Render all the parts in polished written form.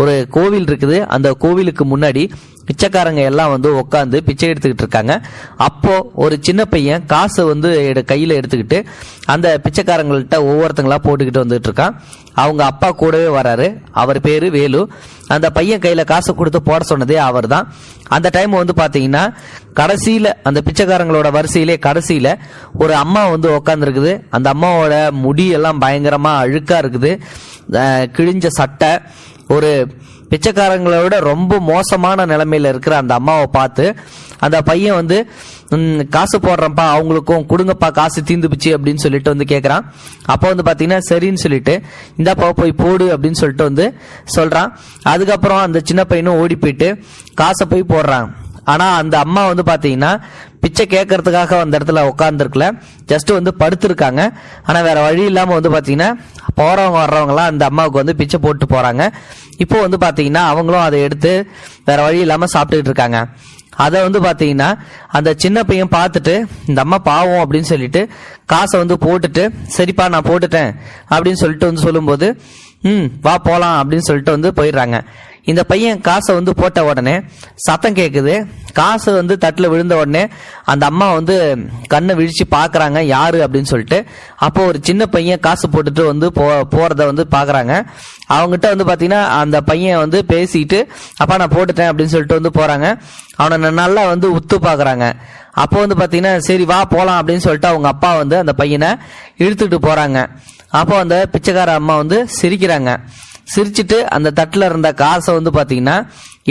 ஒரு கோவில் இருக்குது. அந்த கோவிலுக்கு முன்னாடி பிச்சைக்காரங்க எல்லாம் வந்து உட்காந்து பிச்சை எடுத்துக்கிட்டு இருக்காங்க. அப்போ ஒரு சின்ன பையன் காசு வந்து கையில எடுத்துக்கிட்டு அந்த பிச்சைக்காரங்கள்ட்ட ஒவ்வொருத்தங்களா போட்டுக்கிட்டு வந்துட்டு இருக்கான். அவங்க அப்பா கூடவே வராரு. அவர் பேரு வேலு. அந்த பையன் கையில காசு கொடுத்து போட சொன்னதே அவர் தான். அந்த டைம் வந்து பாத்தீங்கன்னா கடைசியில அந்த பிச்சைக்காரங்களோட வரிசையிலே கடைசியில ஒரு அம்மா வந்து உட்கார்ந்து இருக்குது. அந்த அம்மாவோட முடி எல்லாம் பயங்கரமா அழுக்கா இருக்குது. கிழிஞ்ச சட்டை. ஒரு பிச்சைக்காரங்களோட ரொம்ப மோசமான நிலைமையில இருக்கிற அந்த அம்மாவை பார்த்து அந்த பையன் வந்து காசு போடுறப்பா, அவங்களுக்கும் கொடுங்கப்பா, காசு தீந்துபிச்சு அப்படின்னு சொல்லிட்டு வந்து கேட்கறான். அப்போ வந்து பாத்தீங்கன்னா சரின்னு சொல்லிட்டு இந்தாப்பா போய் போடு அப்படின்னு சொல்லிட்டு வந்து சொல்றான். அதுக்கப்புறம் அந்த சின்ன பையனும் ஓடி போயிட்டு காசை போய் போடுறான். ஆனா அந்த அம்மா வந்து பாத்தீங்கன்னா பிச்சை கேட்கறதுக்காக அந்த இடத்துல உட்கார்ந்துருக்கல, ஜஸ்ட் வந்து படுத்திருக்காங்க. ஆனா வேற வழி இல்லாம வந்து பாத்தீங்கன்னா போறவங்க வர்றவங்க எல்லாம் அந்த அம்மாவுக்கு வந்து பிச்சை போட்டு போறாங்க. இப்போ வந்து பாத்தீங்கன்னா அவங்களும் அதை எடுத்து வேற வழி இல்லாம சாப்பிட்டுக்கிட்டு இருக்காங்க. அதை வந்து பாத்தீங்கன்னா அந்த சின்ன பையன் பார்த்துட்டு இந்த அம்மா பாவம் அப்படின்னு சொல்லிட்டு காசை வந்து போட்டுட்டு சரிப்பா நான் போட்டுட்டேன் அப்படின்னு சொல்லிட்டு வந்து சொல்லும்போது வா போலாம் அப்படின்னு சொல்லிட்டு வந்து போயிடுறாங்க. இந்த பையன் காசை வந்து போட்ட உடனே சத்தம் கேட்குது. காசு வந்து தட்டுல விழுந்த உடனே அந்த அம்மா வந்து கண்ணை விழிச்சு பாக்குறாங்க யாரு அப்படின்னு சொல்லிட்டு. அப்போ ஒரு சின்ன பையன் காசு போட்டுட்டு வந்து போறத வந்து பாக்குறாங்க. அவங்ககிட்ட வந்து பாத்தீங்கன்னா அந்த பையன் வந்து பேசிட்டு அப்பா நான் போட்டுட்டேன் அப்படின்னு சொல்லிட்டு வந்து போறாங்க. அவனை நல்லா வந்து உத்து பாக்குறாங்க. அப்போ வந்து பாத்தீங்கன்னா சரி வா போலாம் அப்படின்னு சொல்லிட்டு அவங்க அப்பா வந்து அந்த பையனை இழுத்துக்கிட்டு போறாங்க. அப்போ அந்த பிச்சைக்கார அம்மா வந்து சிரிக்கிறாங்க. சிரிச்சுட்டு அந்த தட்டுல இருந்த காசை வந்து பாத்தீங்கன்னா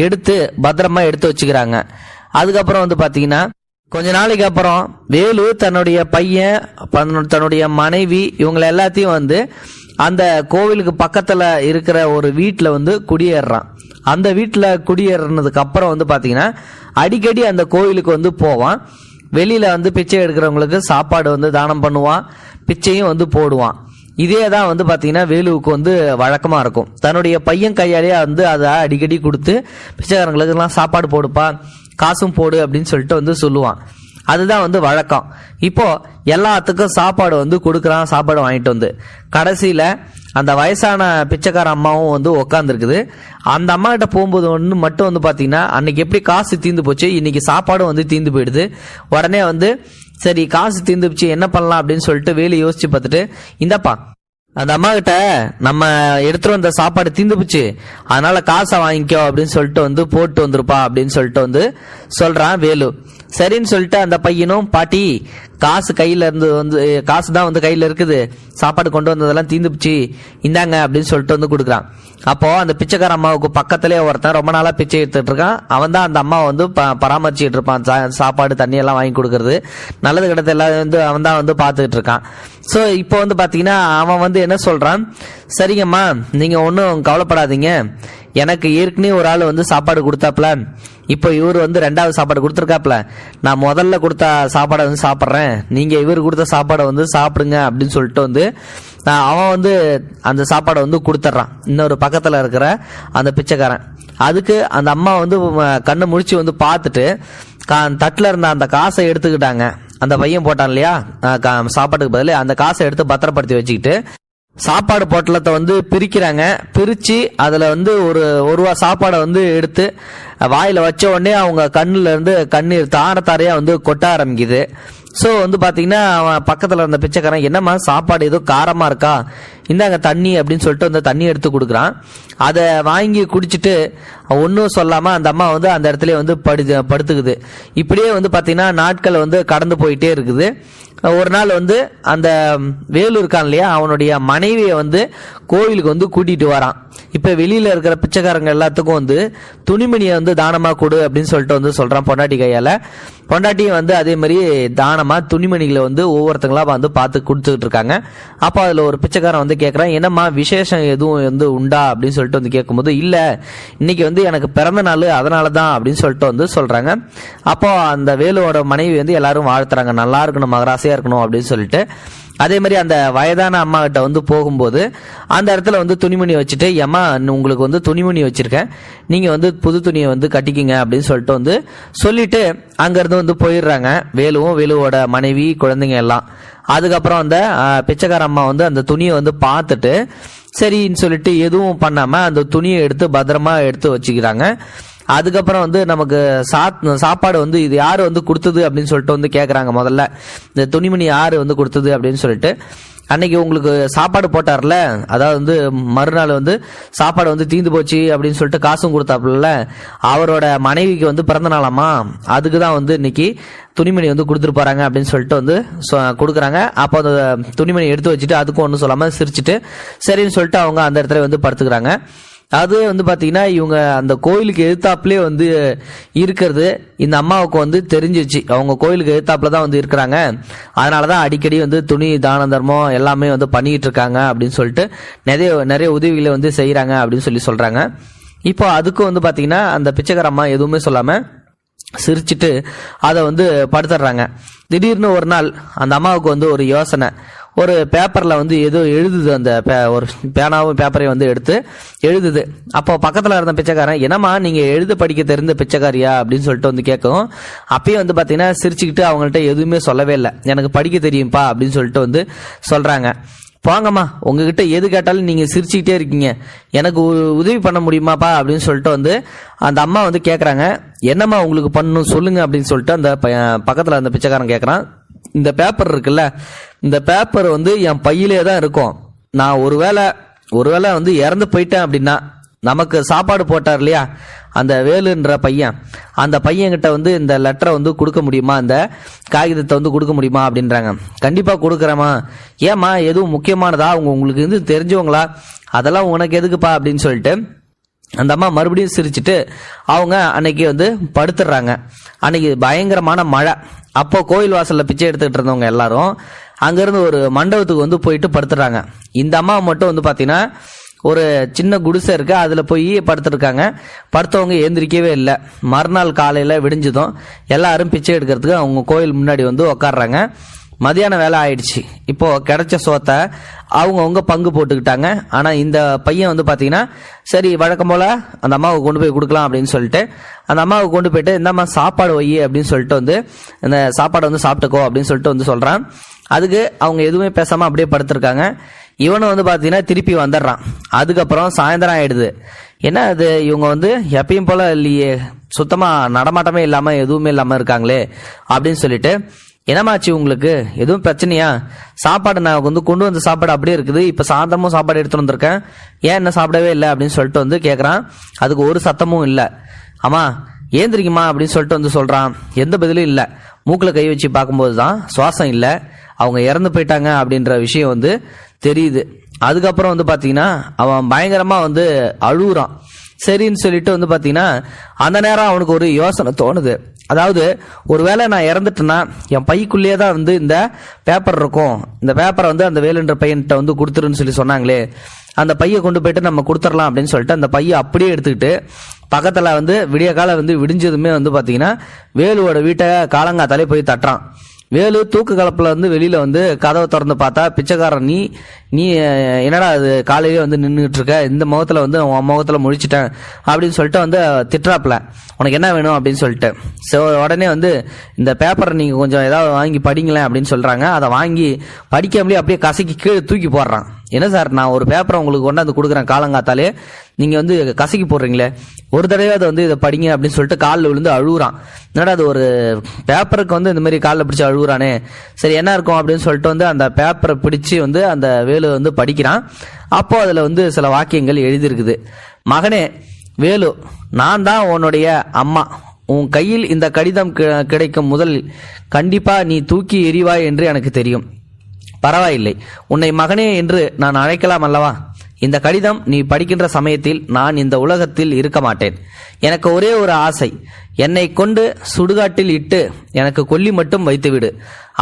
எடுத்து பத்திரமா எடுத்து வச்சுக்கிறாங்க. அதுக்கப்புறம் வந்து பாத்தீங்கன்னா கொஞ்ச நாளைக்கு அப்புறம் வேலு தன்னுடைய பையன், தன்னுடைய மனைவி, இவங்களை எல்லாத்தையும் வந்து அந்த கோவிலுக்கு பக்கத்துல இருக்கிற ஒரு வீட்டுல வந்து குடியேறான். அந்த வீட்டுல குடியேறினதுக்கு அப்புறம் வந்து பாத்தீங்கன்னா அடிக்கடி அந்த கோவிலுக்கு வந்து போவான். வெளியில வந்து பிச்சை எடுக்கிறவங்களுக்கு சாப்பாடு வந்து தானம் பண்ணுவான், பிச்சையும் வந்து போடுவான். இதே தான் வந்து பாத்தீங்கன்னா வேலுவுக்கு வந்து வழக்கமா இருக்கும். தன்னுடைய பையன் கையாலேயே வந்து அதை அடிக்கடி கொடுத்து பிச்சைக்காரங்களுக்கு எல்லாம் சாப்பாடு போடுப்பா, காசும் போடு அப்படின்னு சொல்லிட்டு வந்து சொல்லுவான். அதுதான் வந்து வழக்கம். இப்போ எல்லாத்துக்கும் சாப்பாடு வந்து கொடுக்குறான். சாப்பாடு வாங்கிட்டு வந்து கடைசியில அந்த வயசான பிச்சைக்கார அம்மாவும் வந்து உக்காந்துருக்குது. அந்த அம்மா கிட்ட போகும்போது ஒன்று மட்டும் வந்து பாத்தீங்கன்னா அன்னைக்கு எப்படி காசு தீந்து போச்சு, இன்னைக்கு சாப்பாடும் வந்து தீந்து போயிடுது. உடனே வந்து சரி காசு தீந்துச்சு என்ன பண்ணலாம் அப்படின்னு சொல்லிட்டு வேலு யோசிச்சு பார்த்துட்டு இந்தப்பா அந்த அம்மா கிட்ட நம்ம எடுத்துட்டு வந்த சாப்பாடு தீந்துப்புச்சு, அதனால காசை வாங்கிக்கோ அப்படின்னு சொல்லிட்டு வந்து போட்டு வந்துருப்பா அப்படின்னு சொல்லிட்டு வந்து சொல்றான் வேலு. சரின்னு சொல்லிட்டு அந்த பையனும் பாட்டி காசு கையில இருந்து வந்து காசு தான் வந்து கையில இருக்குது, சாப்பாடு கொண்டு வந்ததெல்லாம் தீந்துப்புச்சு இந்தாங்க அப்படின்னு சொல்லிட்டு வந்து கொடுக்குறான். அப்போ அந்த பிச்சைக்கார அம்மாவுக்கு பக்கத்திலே ஒருத்தன் ரொம்ப நாளா பிச்சை எடுத்துட்டு இருக்கான். அவன் தான் அந்த அம்மாவை வந்து பராமரிச்சுட்டு இருப்பான். சாப்பாடு தண்ணி எல்லாம் வாங்கி கொடுக்கறது, நல்லது கிடத்து எல்லாம் வந்து அவன் தான் வந்து பாத்துக்கிட்டு இருக்கான். சோ இப்போ வந்து பாத்தீங்கன்னா அவன் வந்து என்ன சொல்றான், சரிங்கம்மா நீங்க ஒன்னும் கவலைப்படாதீங்க, எனக்கு ஏற்கனவே ஒரு ஆள் வந்து சாப்பாடு கொடுத்தாப்ல, இப்போ இவர் வந்து ரெண்டாவது சாப்பாடு கொடுத்துருக்காப்ல, நான் முதல்ல கொடுத்த சாப்பாடை வந்து சாப்பிட்றேன், நீங்க இவர் கொடுத்த சாப்பாடை வந்து சாப்பிடுங்க அப்படின்னு சொல்லிட்டு வந்து அவன் வந்து அந்த சாப்பாடை வந்து கொடுத்துட்றான் இன்னொரு பக்கத்துல இருக்கிற அந்த பிச்சைக்காரன். அதுக்கு அந்த அம்மா வந்து கண்ணை முடிச்சு வந்து பார்த்துட்டு தட்டுல இருந்த அந்த காசை எடுத்துக்கிட்டாங்க. அந்த பையன் போட்டான் இல்லையா சாப்பாட்டுக்கு பதில், அந்த காசை எடுத்து பத்திரப்படுத்தி வச்சுக்கிட்டு சாப்பாடு பொட்டலத்தை வந்து பிரிக்கிறாங்க. பிரிச்சு அதுல வந்து ஒரு ரூபா சாப்பாடை வந்து எடுத்து வாயில வச்ச உடனே அவங்க கண்ணுல இருந்து கண்ணீர் தாரையா வந்து கொட்ட ஆரம்பிக்குது. சோ வந்து பாத்தீங்கன்னா அவன் பக்கத்துல இருந்த பிச்சைக்காரன் என்னம்மா சாப்பாடு ஏதோ காரமா இருக்கா, இந்தாங்க தண்ணி அப்படின்னு சொல்லிட்டு வந்து தண்ணி எடுத்து கொடுக்குறான். அதை வாங்கி குடிச்சிட்டு ஒன்னும் சொல்லாம அந்த அம்மா வந்து அந்த இடத்துல வந்து படுத்துக்குது. இப்படியே வந்து பாத்தீங்கன்னா நாட்கள் வந்து கடந்து போயிட்டே இருக்குது. ஒரு நாள் வந்து அந்த வேலு இருக்கான் இல்லையா அவனுடைய மனைவியை வந்து கோவிலுக்கு வந்து கூட்டிட்டு வரான். இப்ப வெளியில இருக்கிற பிச்சைக்காரங்க எல்லாத்துக்கும் வந்து துணிமணியை வந்து தானமா கொடு அப்படின்னு சொல்லிட்டு வந்து சொல்றான் பொண்டாட்டி கையால. பொண்டாட்டியும் வந்து அதே மாதிரி தானமா துணிமணிகளை வந்து ஒவ்வொருத்தங்களா வந்து பார்த்து கொடுத்துக்கிட்டு இருக்காங்க. அப்போ அதுல ஒரு பிச்சைக்காரன் வந்து கேட்கறான், என்னம்மா விசேஷம் எதுவும் வந்து உண்டா அப்படின்னு சொல்லிட்டு வந்து கேட்கும்போது, இல்ல இன்னைக்கு வந்து எனக்கு பிறந்த நாள் அதனாலதான் அப்படின்னு சொல்லிட்டு வந்து சொல்றாங்க. அப்போ அந்த வேலுவோட மனைவி வந்து எல்லாரும் வாழ்த்துறாங்க, நல்லா இருக்கணும் மகராசியா இருக்கணும் அப்படின்னு சொல்லிட்டு. அதே மாதிரி அந்த வயதான அம்மா கிட்ட வந்து போகும்போது அந்த இடத்துல வந்து துணிமணி வச்சுட்டு, அம்மா உங்களுக்கு வந்து துணிமணி வச்சிருக்கேன், நீங்க வந்து புது துணியை வந்து கட்டிக்கிங்க அப்படின்னு சொல்லிட்டு வந்து சொல்லிட்டு அங்க இருந்து வந்து போயிடுறாங்க வேலுவும் வேலுவோட மனைவி குழந்தைங்க எல்லாம். அதுக்கப்புறம் அந்த பிச்சைக்கார அம்மா வந்து அந்த துணியை வந்து பார்த்துட்டு சரின்னு சொல்லிட்டு எதுவும் பண்ணாம அந்த துணியை எடுத்து பத்திரமா எடுத்து வச்சுக்கிறாங்க. அதுக்கப்புறம் வந்து நமக்கு சாப்பாடு வந்து இது யாரு வந்து கொடுத்தது அப்படின்னு சொல்லிட்டு வந்து கேட்குறாங்க. முதல்ல இந்த துணிமணி யாரு வந்து கொடுத்தது அப்படின்னு சொல்லிட்டு, அன்னைக்கு உங்களுக்கு சாப்பாடு போட்டார்ல, அதாவது வந்து மறுநாள் வந்து சாப்பாடு வந்து தீந்து போச்சு அப்படின்னு சொல்லிட்டு காசும் கொடுத்தாப்புல, அவரோட மனைவிக்கு வந்து பிறந்த நாளாமா, அதுக்கு தான் வந்து இன்னைக்கு துணிமணி வந்து கொடுத்துட்டு போறாங்க அப்படின்னு சொல்லிட்டு வந்து கொடுக்குறாங்க. அப்போ அந்த துணிமணி எடுத்து வச்சுட்டு அதுக்கும் ஒன்றும் சொல்லாமல் சிரிச்சுட்டு சரின்னு சொல்லிட்டு அவங்க அந்த இடத்துல வந்து படுத்துக்கிறாங்க. அது வந்து பாத்தீங்கன்னா இவங்க அந்த கோயிலுக்கு எதிர்த்தாப்புலயே வந்து இருக்கிறது இந்த அம்மாவுக்கு வந்து தெரிஞ்சிச்சு. அவங்க கோயிலுக்கு எதிர்த்தாப்புல தான் வந்து இருக்கிறாங்க, அதனாலதான் அடிக்கடி வந்து துணி தான தர்மம் எல்லாமே வந்து பண்ணிட்டு இருக்காங்க அப்படின்னு சொல்லிட்டு நிறைய உதவிகளை வந்து செய்யறாங்க அப்படின்னு சொல்றாங்க. இப்போ அதுக்கும் வந்து பாத்தீங்கன்னா அந்த பிச்சைக்கார அம்மா எதுவுமே சொல்லாம சிரிச்சுட்டு அதை வந்து படுத்துடுறாங்க. திடீர்னு ஒரு நாள் அந்த அம்மாவுக்கு வந்து ஒரு யோசனை, ஒரு பேப்பர்ல வந்து ஏதோ எழுதுது, அந்த ஒரு பேனாவும் பேப்பரையும் வந்து எடுத்து எழுதுது. அப்போ பக்கத்துல இருந்த பிச்சைக்காரன், என்னம்மா நீங்க எழுத படிக்க தெரிந்த பிச்சைக்காரியா அப்படின்னு சொல்லிட்டு வந்து கேட்கும். அப்பயும் வந்து பாத்தீங்கன்னா சிரிச்சுக்கிட்டு அவங்கள்ட்ட எதுவுமே சொல்லவே இல்லை, எனக்கு படிக்க தெரியும்பா அப்படின்னு சொல்லிட்டு வந்து சொல்றாங்க. போங்கம்மா, உங்ககிட்ட எது கேட்டாலும் நீங்க சிரிச்சுக்கிட்டே இருக்கீங்க, எனக்கு உதவி பண்ண முடியுமாப்பா அப்படின்னு சொல்லிட்டு வந்து அந்த அம்மா வந்து கேட்கறாங்க. என்னம்மா உங்களுக்கு பண்ணணும் சொல்லுங்க அப்படின்னு சொல்லிட்டு அந்த பக்கத்துல அந்த பிச்சைக்காரன் கேட்கறான். இந்த பேப்பர் இருக்குல்ல, இந்த பேப்பர் வந்து என் பையிலே தான் இருக்கும். நான் ஒருவேளை வந்து இறந்து போயிட்டேன் அப்படின்னா நமக்கு சாப்பாடு போட்டார் இல்லையா அந்த வேலுன்ற பையன், அந்த பையன்கிட்ட வந்து இந்த லெட்டரை வந்து கொடுக்க முடியுமா, இந்த காகிதத்தை வந்து கொடுக்க முடியுமா அப்படின்றாங்க. கண்டிப்பா கொடுக்குறேம்மா. ஏம்மா எதுவும் முக்கியமானதா, உங்களுக்கு வந்து தெரிஞ்சவங்களா, அதெல்லாம் உனக்கு எதுக்குப்பா அப்படின்னு சொல்லிட்டு அந்த அம்மா மறுபடியும் சிரிச்சுட்டு அவங்க அன்னைக்கு வந்து படுத்துடுறாங்க. அன்னைக்கு பயங்கரமான மழை. அப்போ கோயில் வாசல்ல பிச்சை எடுத்துக்கிட்டு இருந்தவங்க எல்லாரும் அங்கிருந்து ஒரு மண்டபத்துக்கு வந்து போயிட்டு படுத்துடுறாங்க. இந்த அம்மா மட்டும் வந்து பாத்தீங்கன்னா ஒரு சின்ன குடிசை இருக்கு, அதுல போய் படுத்துருக்காங்க. படுத்தவங்க ஏந்திரிக்கவே இல்லை. மறுநாள் காலையில விடிஞ்சதும் எல்லாரும் பிச்சை எடுக்கிறதுக்கு அவங்க கோயில் முன்னாடி வந்து உக்காடுறாங்க. மதியான வேலை ஆயிடுச்சு. இப்போ கிடைச்ச சோத்தை அவங்க பங்கு போட்டுக்கிட்டாங்க. ஆனா இந்த பையன் வந்து பாத்தீங்கன்னா சரி வழக்கம் போல அந்த அம்மாவுக்கு கொண்டு போய் கொடுக்கலாம் அப்படின்னு சொல்லிட்டு அந்த அம்மாவுக்கு கொண்டு போயிட்டு இந்தம்மா சாப்பாடு வை அப்படின்னு சொல்லிட்டு வந்து இந்த சாப்பாடை வந்து சாப்பிட்டுக்கோ அப்படின்னு சொல்லிட்டு வந்து சொல்றான். அதுக்கு அவங்க எதுவுமே பேசாம அப்படியே படுத்திருக்காங்க. இவனும் வந்து பாத்தீங்கன்னா திருப்பி வந்துடுறான். அதுக்கப்புறம் சாயந்தரம் ஆயிடுது. என்ன அது இவங்க வந்து எப்பயும் போல இல்லையே, சுத்தமா நடமாட்டமே இல்லாம எதுவுமே இல்லாம இருக்காங்களே அப்படின்னு சொல்லிட்டு, என்னமாச்சு உங்களுக்கு எதுவும் பிரச்சனையா, சாப்பாடு நான் வந்து கொண்டு வந்த சாப்பாடு அப்படியே இருக்குது, இப்ப சாயந்தரமும் சாப்பாடு எடுத்துட்டு வந்திருக்கேன், ஏன் என்ன சாப்பிடவே இல்லை அப்படின்னு சொல்லிட்டு வந்து கேட்கறான். அதுக்கு ஒரு சத்தமும் இல்லை. ஆமா ஏந்திரிக்குமா அப்படின்னு சொல்லிட்டு வந்து சொல்றான். எந்த பதிலும் இல்லை. மூக்குல கை வச்சு பார்க்கும்போது தான் சுவாசம் இல்லை, அவங்க இறந்து போயிட்டாங்க அப்படின்ற விஷயம் வந்து தெரியுது. அதுக்கப்புறம் வந்து பாத்தீங்கன்னா அவன் பயங்கரமா வந்து அழுகுறான். சரின்னு சொல்லிட்டு வந்து பாத்தீங்கன்னா அந்த நேரம் அவனுக்கு ஒரு யோசனை தோணுது. அதாவது ஒருவேளை நான் இறந்துட்டேன்னா என் பைக்குள்ளேயே தான் வந்து இந்த பேப்பர் இருக்கும், இந்த பேப்பரை வந்து அந்த வேலுன்ற பையன்கிட்ட வந்து கொடுத்துருன்னு சொல்லி சொன்னாங்களே, அந்த பையை கொண்டு போயிட்டு நம்ம கொடுத்துடலாம் அப்படின்னு சொல்லிட்டு அந்த பையை அப்படியே எடுத்துக்கிட்டு பக்கத்துல வந்து விடிய காலம் வந்து விடிஞ்சதுமே வந்து பாத்தீங்கன்னா வேலுவோட வீட்டை காலங்காத்தாலே போய் தட்டுறான். வேலு தூக்கு கலப்புல வந்து வெளியில வந்து கதவை திறந்து பார்த்தா பிச்சைக்காரன், நீ என்னடா அது காலையிலே வந்து நின்றுட்டு இருக்க, இந்த முகத்துல வந்து உன் முகத்துல முழிச்சிட்டேன் அப்படின்னு சொல்லிட்டு வந்து திட்டுறாப்புல, உனக்கு என்ன வேணும் அப்படின்னு சொல்லிட்டு. உடனே வந்து இந்த பேப்பரை நீங்க கொஞ்சம் ஏதாவது வாங்கி படிங்களேன் அப்படின்னு சொல்றாங்க. அதை வாங்கி படிக்காமலே அப்படியே கசக்கி கீழே தூக்கி போடுறான். என்ன சார், நான் ஒரு பேப்பரை உங்களுக்கு கொண்டாந்து கொடுக்குறேன் காலங்காத்தாலே, நீங்க வந்து கசக்கி போடுறீங்களே, ஒரு தடவை அதை வந்து இதை படிங்க அப்படின்னு சொல்லிட்டு காலில் விழுந்து அழுகுறான். என்னடா அது ஒரு பேப்பருக்கு வந்து இந்த மாதிரி காலில் பிடிச்சி அழுகுறானே, சரி என்ன இருக்கும் அப்படின்னு சொல்லிட்டு வந்து அந்த பேப்பரை பிடிச்சி வந்து அந்த வேலு வந்து படிக்கிறான். அப்போ அதுல வந்து சில வாக்கியங்கள் எழுதியிருக்குது. மகனே வேலு, நான் தான் உன்னுடைய அம்மா. உன் கையில் இந்த கடிதம் கிடைக்கும் முதல் கண்டிப்பா நீ தூக்கி எறிவாய் என்று எனக்கு தெரியும். பரவாயில்லை, உன்னை மகனே என்று நான் அழைக்கலாம் அல்லவா? இந்த கடிதம் நீ படிக்கின்ற சமயத்தில் நான் இந்த உலகத்தில் இருக்க மாட்டேன். எனக்கு ஒரே ஒரு ஆசை, என்னை கொண்டு சுடுகாட்டில் இட்டு எனக்கு கொல்லி மட்டும் வைத்துவிடு.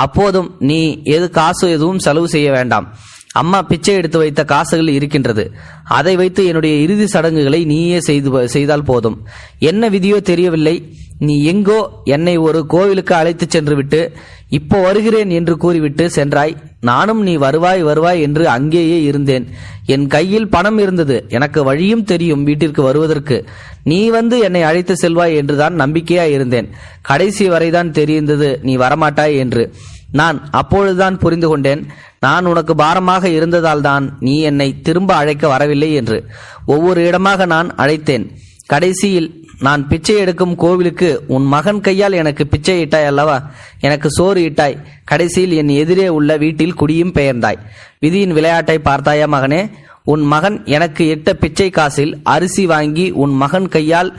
அப்போதும் நீ காசு எதுவும் செலவு செய்ய வேண்டாம். அம்மா பிச்சை எடுத்து வைத்த காசுகள் இருக்கின்றது, அதை வைத்து என்னுடைய இறுதி சடங்குகளை நீயே செய்தால் போதும். என்ன விதியோ தெரியவில்லை, நீ எங்கோ என்னை ஒரு கோவிலுக்கு அழைத்து சென்று விட்டு இப்போ வருகிறேன் என்று கூறிவிட்டு சென்றாய். நானும் நீ வருவாய் வருவாய் என்று அங்கேயே இருந்தேன். என் கையில் பணம் இருந்தது, எனக்கு வழியும் தெரியும் வீட்டிற்கு வருவதற்கு. நீ வந்து என்னை அழைத்து செல்வாய் என்றுதான் நம்பிக்கையா இருந்தேன். கடைசி வரைதான் தெரிந்தது நீ வரமாட்டாய் என்று. நான் அப்பொழுதுதான் புரிந்து கொண்டேன், நான் உனக்கு பாரமாக இருந்ததால் தான் நீ என்னை திரும்ப அழைக்க வரவில்லை என்று. ஒவ்வொரு இடமாக நான் அழைத்தேன். கடைசியில் நான் பிச்சை எடுக்கும் கோவிலுக்கு உன் மகன் கையால் எனக்கு பிச்சை இட்டாய் அல்லவா? எனக்கு சோறு இட்டாய். கடைசியில் என் எதிரே உள்ள வீட்டில் குடியும் பெயர்ந்தாய். விதியின் விளையாட்டை பார்த்தாயா மகனே? உன் மகன் எனக்கு இட்ட பிச்சை காசில் அரிசி வாங்கி உன் மகன் கையால்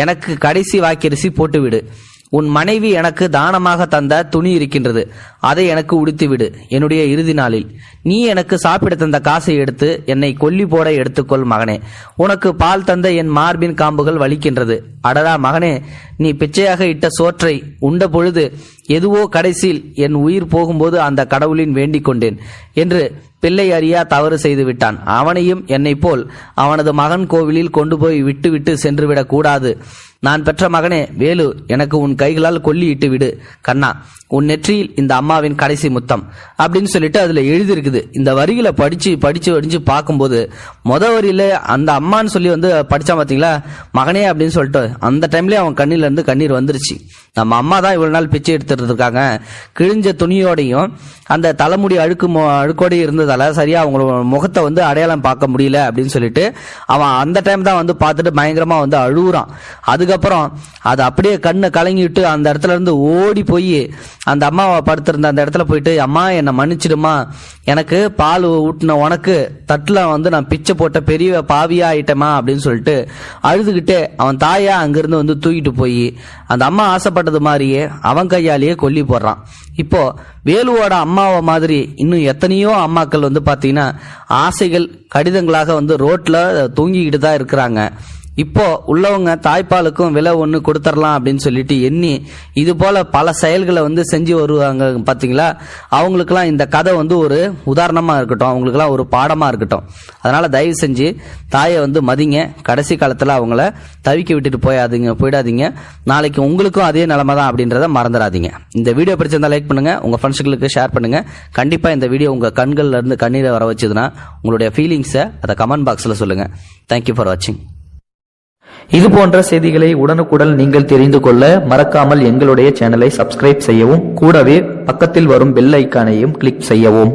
எனக்கு கடைசி வாக்கரிசி போட்டுவிடு. உன் மனைவி எனக்கு தானமாக தந்த துணி இருக்கின்றது, அதை எனக்கு உடுத்திவிடு என்னுடைய இறுதி நாளில். நீ எனக்கு சாப்பிட தந்த காசை எடுத்து என்னை கொல்லி போட எடுத்துக்கொள் மகனே. உனக்கு பால் தந்த என் மார்பின் காம்புகள் வலிக்கின்றது. அடடா மகனே, நீ பிச்சையாக இட்ட சோற்றை உண்ட பொழுது எதுவோ கடைசியில் என் உயிர் போகும்போது அந்த கடவுளின் வேண்டிக் கொண்டேன் என்று பிள்ளை அறியா தவறு செய்து விட்டான். அவனையும் என்னை போல் அவனது மகன் கோவிலில் கொண்டு போய் விட்டு சென்றுவிடக் கூடாது. நான் பெற்ற மகனே வேலு, எனக்கு உன் கைகளால் கொல்லி இட்டு விடு கண்ணா. உன் நெற்றியில் இந்த அம்மாவின் கடைசி முத்தம் அப்படின்னு சொல்லிட்டு அதுல எழுதியிருக்குது. இந்த வரிகளை படிச்சு பார்க்கும்போது வரியில அந்த அம்மான்னு சொல்லி படிச்சா பாத்தீங்களா, மகனே அப்படின்னு சொல்லிட்டு அந்த டைம்லயே அவன் கண்ணில இருந்து கண்ணீர் வந்துருச்சு. நம்ம அம்மா தான் இவ்வளவு நாள் பிச்சை எடுத்துட்டு இருக்காங்க, கிழிஞ்ச துணியோடையும் அந்த தலைமுடி அழுக்கோடையும் இருந்ததால சரியா அவங்களோட முகத்தை அடையாளம் பார்க்க முடியல அப்படின்னு சொல்லிட்டு அவன் அந்த டைம் தான் பார்த்துட்டு பயங்கரமா அழுகுறான். அதுக்கப்புறம் அது அப்படியே கண்ணை கலங்கிட்டு அந்த இடத்துல இருந்து ஓடி போய் அந்த அம்மாவை படுத்திருந்த அந்த இடத்துல போயிட்டு, அம்மா என்னை மன்னிச்சிடுமா, எனக்கு பால் ஊட்டின உனக்கு தட்டுல நான் பிச்சை போட்ட பெரிய பாவியா ஆயிட்டமா அப்படின்னு சொல்லிட்டு அழுதுகிட்டே அவன் தாயா அங்கிருந்து தூக்கிட்டு போய் அந்த அம்மா ஆசைப்பட்டது மாதிரியே அவன் கையாலேயே கொல்லி போடுறான். இப்போ வேலுவோட அம்மாவை மாதிரி இன்னும் எத்தனையோ அம்மாக்கள் பாத்தீங்கன்னா ஆசைகள் கடிதங்களாக ரோட்ல தூங்கிக்கிட்டு தான் இருக்கிறாங்க. இப்போ உள்ளவங்க தாய்ப்பாலுக்கும் விலை ஒன்று கொடுத்துடலாம் அப்படின்னு சொல்லிட்டு எண்ணி இது போல பல செயல்களை செஞ்சு வருவாங்க பாத்தீங்களா. அவங்களுக்குலாம் இந்த கதை ஒரு உதாரணமா இருக்கட்டும், அவங்களுக்குலாம் ஒரு பாடமா இருக்கட்டும். அதனால தயவு செஞ்சு தாயை மதிங்க. கடைசி காலத்துல அவங்கள தவிக்க விட்டுட்டு போயிடாதீங்க. நாளைக்கு உங்களுக்கும் அதே நிலைமை தான் அப்படின்றத மறந்துடாதீங்க. இந்த வீடியோ பிடிச்சிருந்தா லைக் பண்ணுங்க, உங்க ஃப்ரெண்ட்ஸுகளுக்கு ஷேர் பண்ணுங்க. கண்டிப்பா இந்த வீடியோ உங்க கண்கள்ல இருந்து கண்ணீரை வர வச்சதுன்னா உங்களுடைய ஃபீலிங்ஸை அதை கமெண்ட் பாக்ஸ்ல சொல்லுங்க. தேங்க்யூ ஃபார் வாட்சிங். இது போன்ற செய்திகளை உடனுக்குடன் நீங்கள் தெரிந்து கொள்ள மறக்காமல் எங்களுடைய சேனலை சப்ஸ்கிரைப் செய்யவும், கூடவே பக்கத்தில் வரும் பெல் ஐக்கானையும் கிளிக் செய்யவும்.